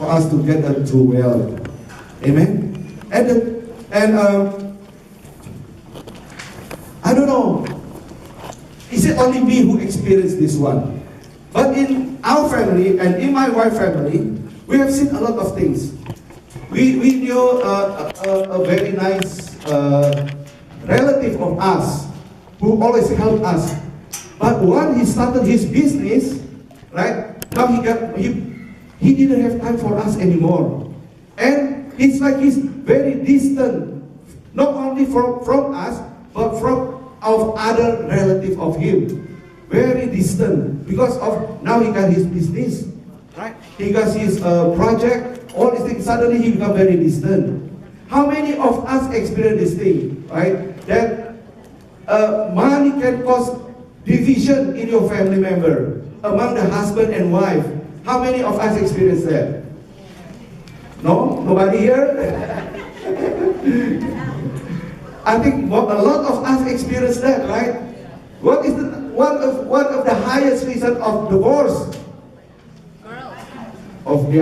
for us to get to well. Amen. And I don't know. Is it only me who experienced this one? But in our family and in my wife's family, we have seen a lot of things. We knew a very nice relative of us who always helped us. But when he started his business, right, now he didn't have time for us anymore. And it's like he's very distant, not only from us, but from our other relative of him. Very distant, because of now he got his business, right? He got his project, all these things, suddenly he become very distant. How many of us experience this thing, right? That money can cause division in your family member, among the husband and wife. How many of us experience that? No? Nobody here? I think a lot of us experience that, right? What is one of the highest reason of divorce? Girl. Okay.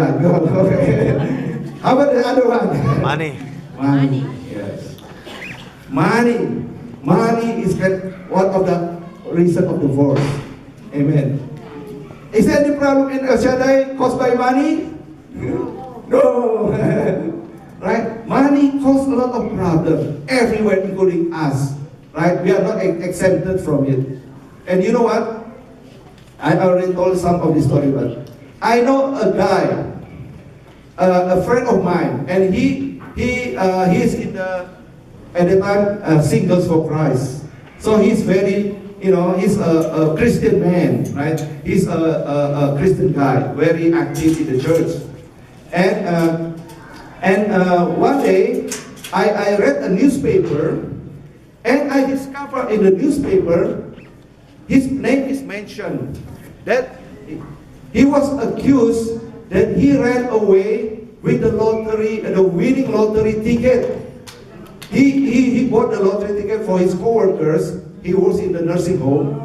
How about the other one? Money. Money. Yes. Money is one of the reason of divorce. Amen. Is there any problem in Shaddai caused by money? No. Right? Money causes a lot of problems everywhere, including us. Right? We are not exempted from it. And you know what? I already told some of the story, but I know a guy, a friend of mine, and he is in the at the time Singles for Christ. So he's very, he's a Christian man, right? He's a Christian guy, very active in the church. And one day, I read a newspaper, and I discovered in the newspaper, his name is mentioned, that he was accused that he ran away with the lottery, the winning lottery ticket. He bought the lottery ticket for his co-workers. He was in the nursing home,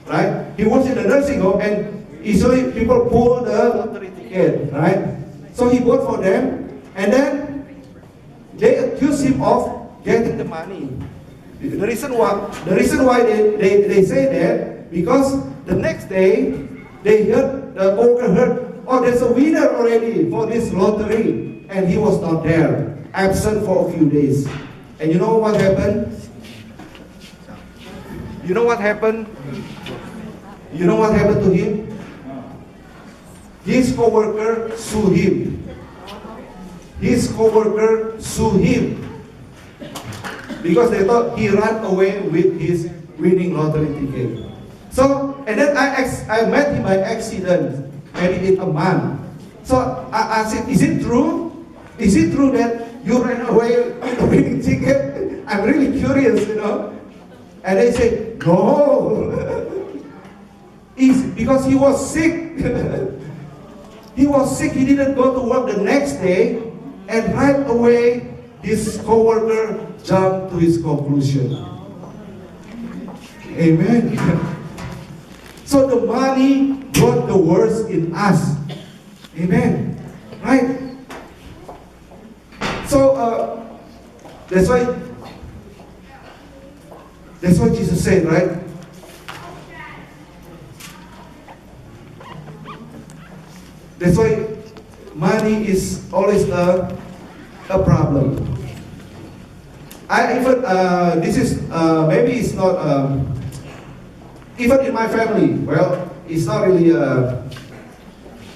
right? He was in the nursing home, and usually people pull the lottery ticket, right? So he bought for them, and then they accused him of getting the money. The reason why they say that, because the next day they overheard, oh, there's a winner already for this lottery, and he was not there, absent for a few days. And you know what happened? You know what happened? You know what happened to him? His co-worker sued him. His co-worker sued him because they thought he ran away with his winning lottery ticket. So, and then I met him by accident, maybe in a month. So I said, is it true? Is it true that you ran away with the winning ticket? I'm really curious, And they said, no. It's because he was sick. He was sick, he didn't go to work the next day, and right away, his co-worker jumped to his conclusion. Amen. So the money brought the worst in us. Amen. Right? So that's why Jesus said, right? That's why money is always a problem. I even this is maybe it's not even in my family. Well, it's not really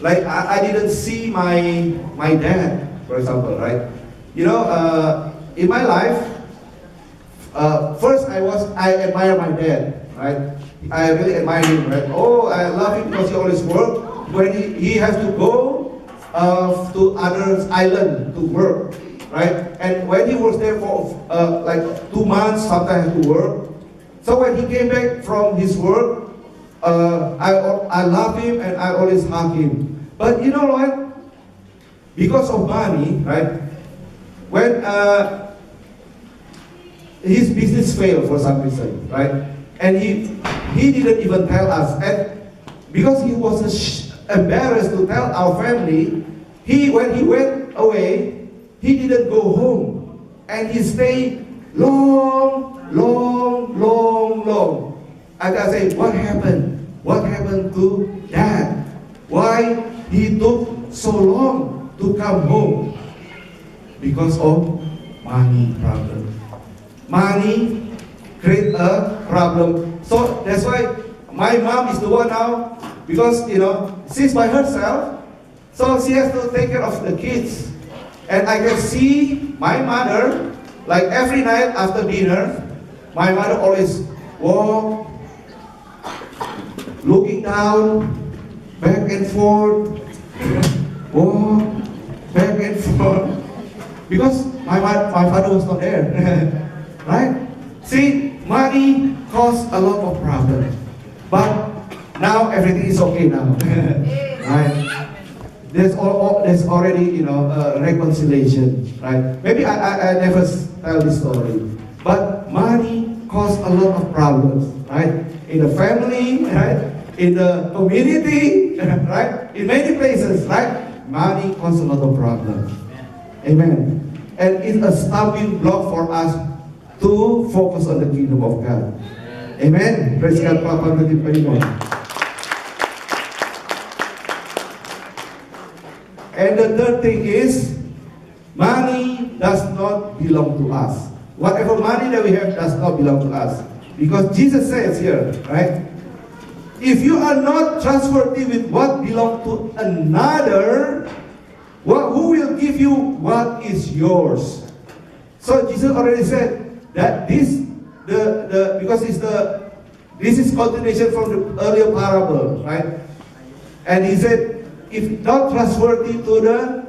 like I didn't see my dad, for example, right? In my life, first I admire my dad, right? I really admire him, right? Oh, I love him because he always worked. When he has to go to other island to work, right? And when he was there for like 2 months, sometimes to work. So when he came back from his work, I love him and I always hug him. But you know what? Because of money, right? When his business failed for some reason, right? And he didn't even tell us, and because he was embarrassed to tell our family, when he went away, he didn't go home. And he stayed long. And I say, what happened? What happened to Dad? Why he took so long to come home? Because of money problem. Money create a problem. So that's why my mom is the one now, because she's by herself, so she has to take care of the kids. And I can see my mother, like every night after dinner, my mother always walk, looking down, back and forth, walk, back and forth, because my father was not there, right? See, money caused a lot of problems, but now everything is okay now, right? There's already reconciliation, right? Maybe I never tell this story, but money caused a lot of problems, right? In the family, right? In the community, right? In many places, right? Money causes a lot of problems. Amen. And it's a stumbling block for us to focus on the kingdom of God. Amen. Praise God. And the third thing is, money does not belong to us. Whatever money that we have does not belong to us. Because Jesus says here, right? If you are not trustworthy with what belongs to another, who will give you what is yours? So Jesus already said that this is continuation from the earlier parable, right? And he said, if not trustworthy to the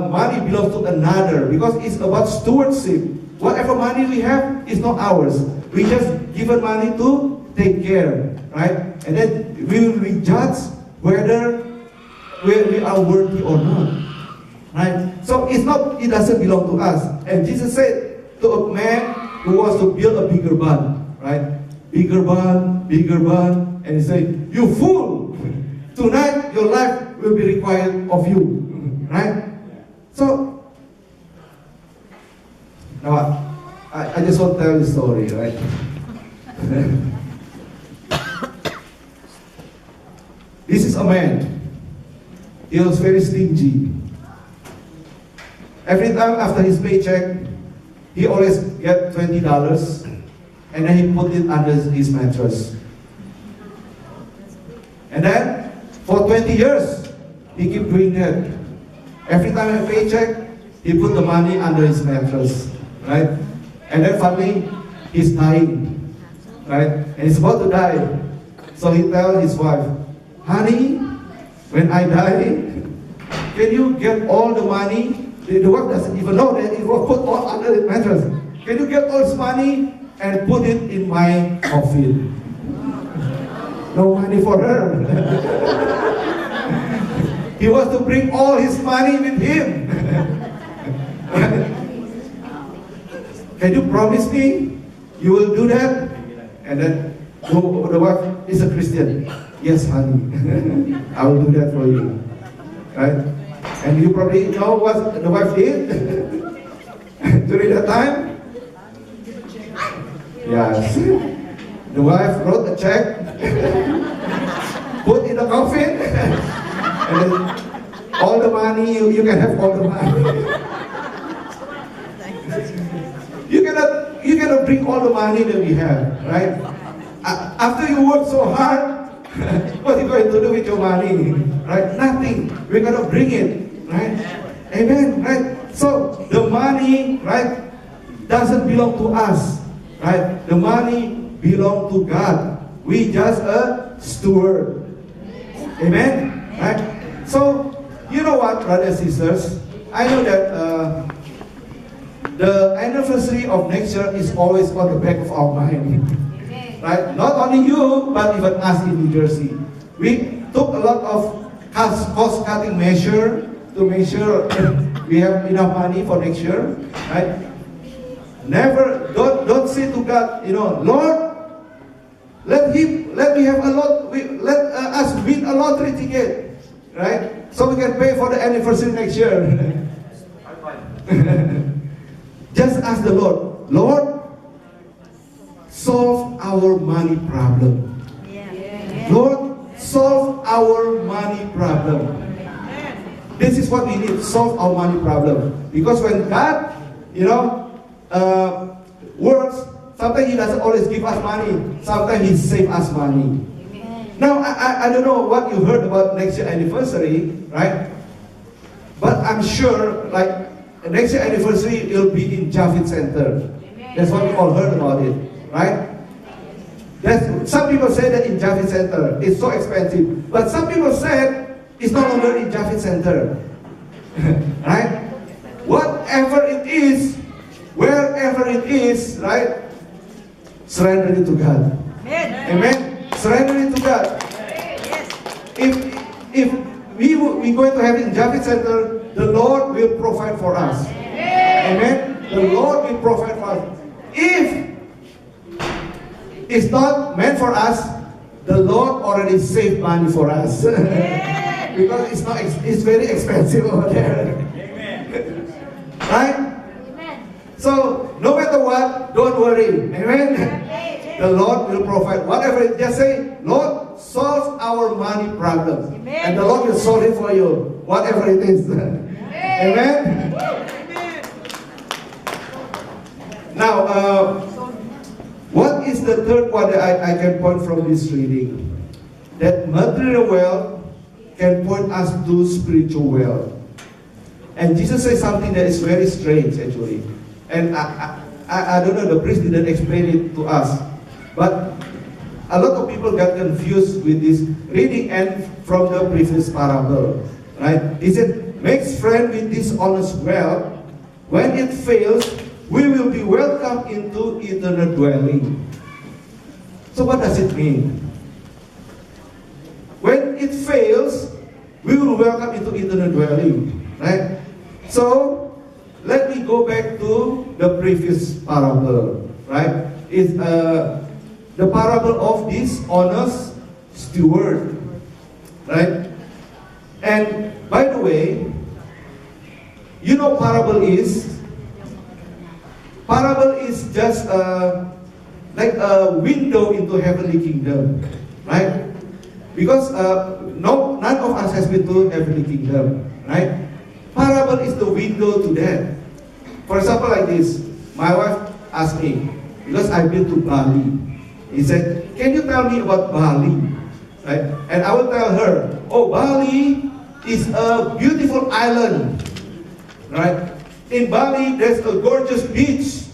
money belongs to another, because it's about stewardship. Whatever money we have is not ours. We just given money to take care, right? And then we will be judged whether we are worthy or not, right? So it doesn't belong to us. And Jesus said to a man who wants to build a bigger barn, right? Bigger barn, and he said, "You fool! Tonight your life will be required of you," right? So now I just want to tell the story, right? This is a man. He was very stingy. Every time after his paycheck, he always get $20, and then he put it under his mattress. And then for 20 years, he keep doing that. Every time a paycheck, he put the money under his mattress, right? And then finally, he's dying, right? And he's about to die. So he tells his wife, "Honey, when I die, can you get all the money?" The wife doesn't even know that he was put all under the mattress. "Can you get all this money and put it in my coffin?" No money for her. He wants to bring all his money with him. "Can you promise me you will do that?" And then the wife is a Christian. "Yes, honey, I will do that for you." Right? And you probably know what the wife did during that time. Yes. The wife wrote a check, put in the coffin, and then all the money, you can have all the money. You cannot bring all the money that we have, right? After you work so hard, what are you going to do with your money? Right? Nothing. We cannot bring it, right? Amen, right? So the money, right, doesn't belong to us, right? The money belong to God. We just a steward. Amen? Right? So, you know what, brothers and sisters? I know that the anniversary of next year is always on the back of our mind. Right? Not only you, but even us in New Jersey. We took a lot of cost-cutting measure to make sure we have enough money for next year. Right? Don't say to God, "Lord, let me have a lot. Let us win a lottery ticket," right? So we can pay for the anniversary next year. Just ask the Lord, Lord, solve our money problem. Lord, solve our money problem. This is what we need, solve our money problem. Because when God, works, sometimes He doesn't always give us money. Sometimes He saves us money. Now, I don't know what you heard about next year anniversary, right? But I'm sure, like, next year anniversary, it will be in Javits Center. That's what we all heard about it, right? Some people say that in Javits Center, it's so expensive. But some people said, it's no longer in Javits Center, right? Whatever it is, wherever it is, right? Surrender it to God. Amen. Surrender it to God. If we're going to have it in Javits Center, the Lord will provide for us. Amen. The Lord will provide for us. If it's not meant for us, the Lord already saved money for us. Because it's very expensive over there. Right? So, no matter what, don't worry. Amen. The Lord will provide whatever. Just say, Lord, solve our money problem. And the Lord will solve it for you, whatever it is. Amen. Now, what is the third one that I can point from this reading? That material wealth can point us to spiritual wealth. And Jesus says something that is very strange, actually. And I don't know, the priest didn't explain it to us. But a lot of people got confused with this reading and from the previous parable. Right? He said, makes friend with dishonest wealth. When it fails, we will be welcomed into eternal dwelling. So what does it mean? When it fails, we will welcome into eternal dwelling. Right? So, let me go back to the previous parable. Right? It's the parable of this honest steward. Right? And by the way, you know parable is just like a window into heavenly kingdom, right? Because none of us has been to heavenly kingdom, right? Parable is the window to that. For example, like this, my wife asked me, because I've been to Bali. He said, can you tell me about Bali? Right? And I will tell her, oh, Bali is a beautiful island, right? In Bali, there's a gorgeous beach.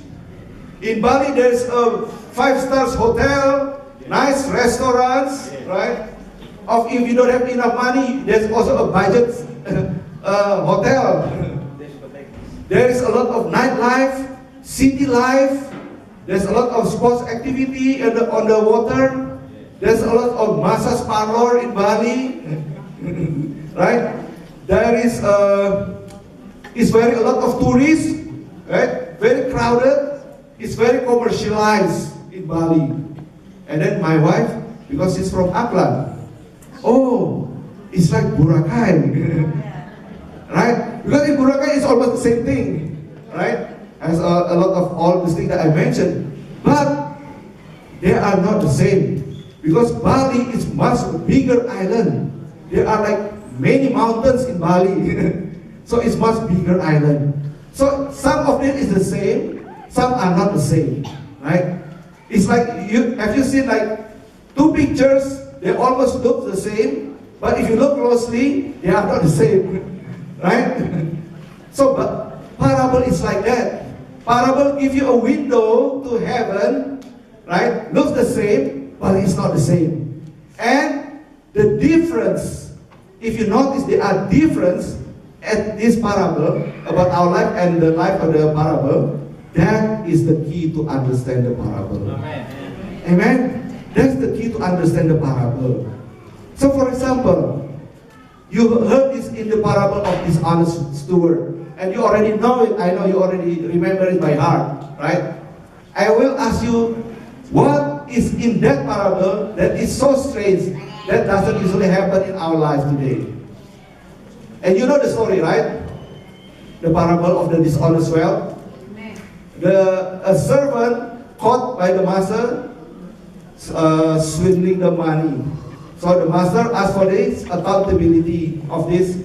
In Bali, there's a 5-star hotel, nice restaurants, right? If you don't have enough money, there's also a budget hotel. There is a lot of nightlife, city life. There's a lot of sports activity on the water. There's a lot of massage parlor in Bali, right? There is it's very a lot of tourists, right? Very crowded. It's very commercialized in Bali. And then my wife, because she's from Aklan, oh, it's like Boracay, right? Because in Boracay it's almost the same thing, right? As a lot of all these things that I mentioned, but they are not the same. Because Bali is much bigger island. There are like many mountains in Bali. So it's much bigger island. So some of it is the same, some are not the same, right? It's like, have you seen like two pictures, they almost look the same, but if you look closely, they are not the same, right? So, but parable is like that. Parable gives you a window to heaven, right? Looks the same, but it's not the same. And the difference, if you notice, there are difference at this parable about our life and the life of the parable. That is the key to understand the parable. Amen. Amen? That's the key to understand the parable. So for example, you heard this in the parable of this honest steward. And you already know it. I know you already remember it by heart, right? I will ask you, what is in that parable that is so strange that doesn't usually happen in our life today? And you know the story, right? The parable of the dishonest wealth. A servant caught by the master swindling the money. So the master asked for this accountability of this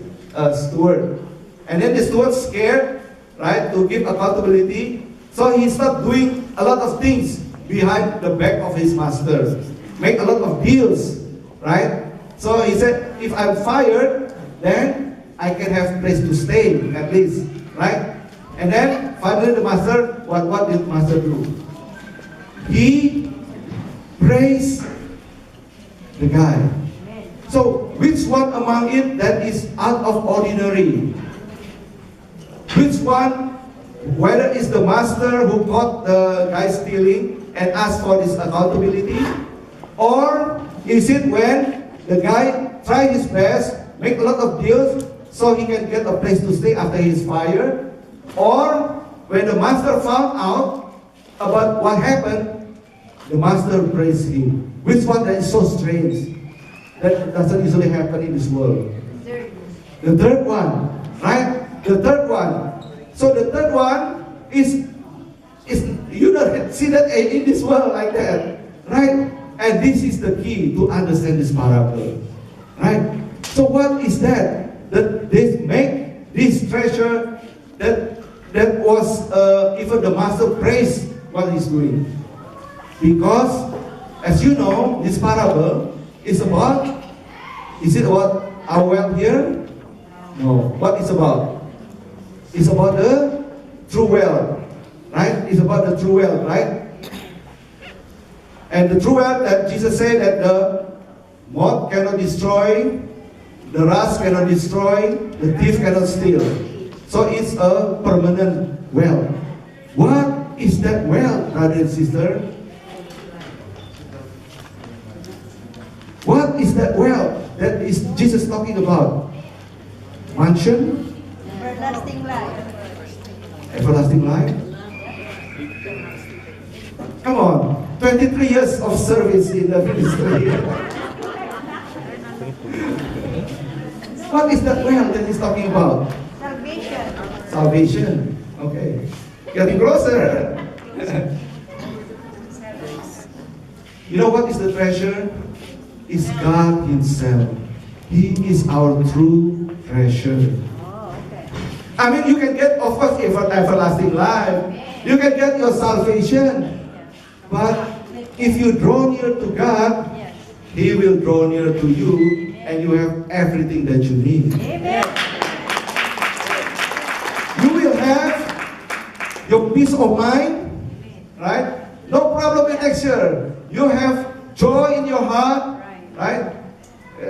steward. And then the steward scared, right, to give accountability. So he started doing a lot of things behind the back of his master. Make a lot of deals, right? So he said, if I'm fired, then I can have place to stay at least, right? And then finally the master, what did master do? He praised the guy. So which one among it that is out of ordinary? Which one, whether it's the master who caught the guy stealing and asked for this accountability, or is it when the guy tried his best, make a lot of deals so he can get a place to stay after he's fired, or when the master found out about what happened, the master praised him? Which one that is so strange? That doesn't usually happen in this world. The third one, right? The third one. So the third one is you don't see that in this world like that, right? And this is the key to understand this parable, right? So what is that? That they make this treasure that was even the master praised what he's doing, because as you know, this parable is it about our wealth here? No. What is about? It's about the true wealth, right? It's about the true wealth, right? And the true wealth that Jesus said that the moth cannot destroy, the rust cannot destroy, the thief cannot steal. So it's a permanent wealth. What is that wealth, brother and sister? What is that wealth that is Jesus talking about? Mansion? Everlasting life. Everlasting life? Come on, 23 years of service in the ministry. What is that wealth that he's talking about? Salvation. Salvation. Okay. Getting closer. You know what is the treasure? It's God Himself. He is our true treasure. I mean, you can get, of course, everlasting life. You can get your salvation. But if you draw near to God, He will draw near to you, and you have everything that you need. Amen. You will have your peace of mind, right? No problem in next year. You have joy in your heart, right?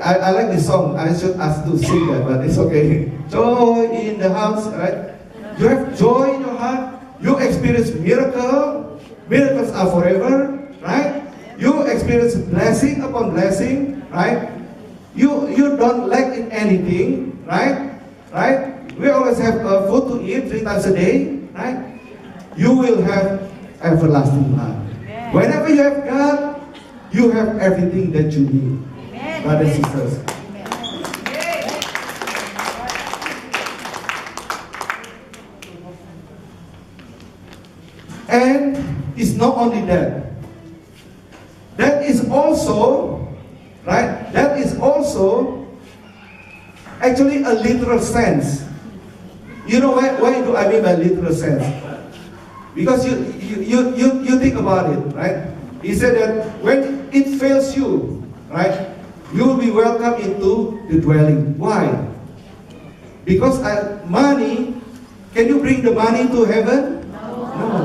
I like this song. I should ask to sing that, but it's okay. Joy in the house, right? You have joy in your heart. You experience miracle. Miracles are forever, right? You experience blessing upon blessing, right? You don't lack in anything, right? Right? We always have food to eat 3 times a day, right? You will have everlasting life. Whenever you have God, you have everything that you need. Brothers and sisters. And it's not only that. That is also, right? That is also actually a literal sense. You know why do I mean by literal sense? Because you think about it, right? He said that when it fails you, right, you will be welcomed into the dwelling. Why? Because money, can you bring the money to heaven? No.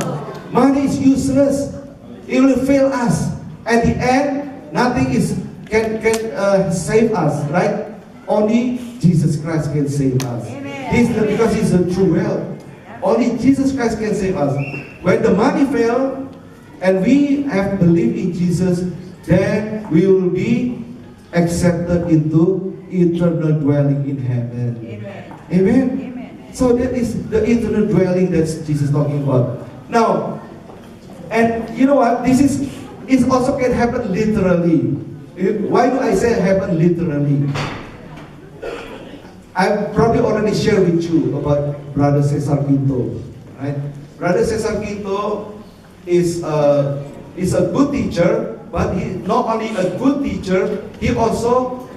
Money is useless. It will fail us. At the end, nothing can save us, right? Only Jesus Christ can save us. Because He's the true wealth. Only Jesus Christ can save us. When the money fails, and we have believed in Jesus, then we will be accepted into eternal dwelling in heaven. Amen. Amen. So that is the eternal dwelling that Jesus is talking about. Now, and you know what? It also can happen literally. Why do I say happen literally? I probably already shared with you about Brother Cesar Quinto, right? Brother Cesar Quinto is a good teacher, but he not only a good teacher, he also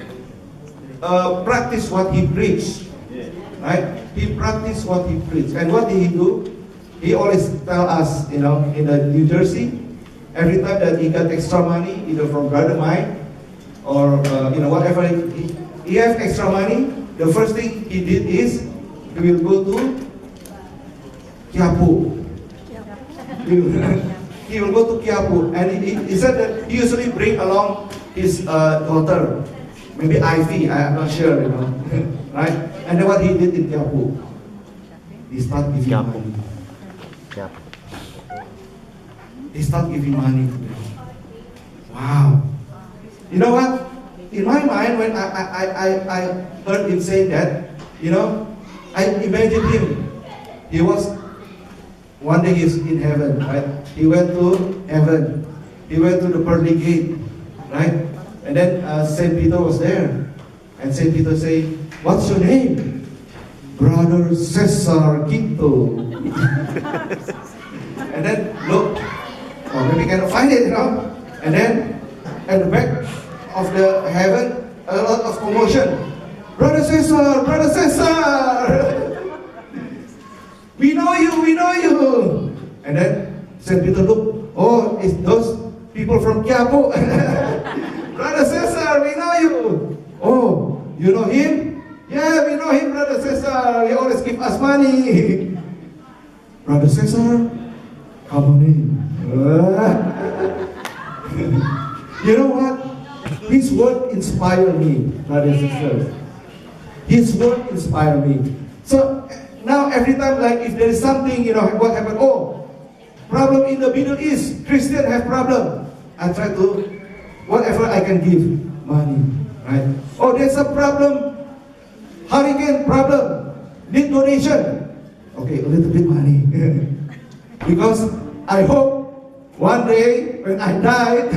practice what he preached, right? He practiced what he preached. And what did he do? He always tell us, in New Jersey, every time that he got extra money, either from Brother Mike or whatever he has extra money, the first thing he did is he will go to Quiapo. He will go to Quiapo, and he said that he usually bring along his daughter, maybe Ivy, I'm not sure, right? And then what he did in Quiapo, he started giving money. He started giving money to them. Wow. You know what? In my mind, when I heard him saying that, I imagined him. He was, one day he's in heaven, right? He went to heaven. He went to the pearly gate, right? And then Saint Peter was there. And Saint Peter said, "What's your name?" "Brother Cesar Quinto." And then look, maybe cannot find it, And then at the back of the heaven, a lot of commotion. "Brother Cesar, Brother Cesar, we know you. And then Saint Peter looked, oh, it's those people from Quiapo. "Brother Cesar, we know you." "Oh, you know him?" "Yeah, we know him, Brother Cesar. He always give us money." "Brother Cesar, come on in." You know what? His word inspired me, brothers and sisters. His word inspired me. So now every time, like if there is something, what happened? Oh, problem in the Middle East. Christian have problem. I try to, whatever I can give, money, right? Oh, there's a problem. Hurricane problem. Need donation. Okay, a little bit money. Because I hope one day when I die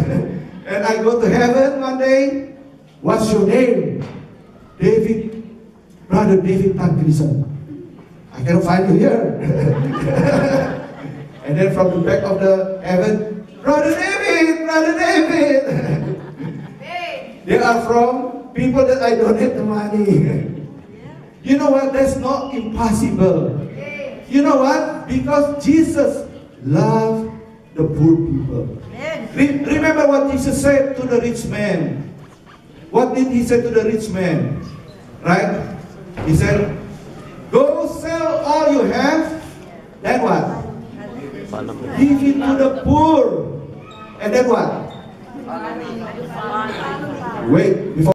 and I go to heaven one day, what's your name? David, Brother David Tangkilisan. I cannot find you here. And then from the back of the heaven, Brother David, Brother David. They are from people that I donate the money. You know what? That's not impossible. You know what? Because Jesus loved the poor people. Remember what Jesus said to the rich man. What did he say to the rich man? Right? He said, "Go sell all you have, then what? Give it to the poor. And then what?" Wait, before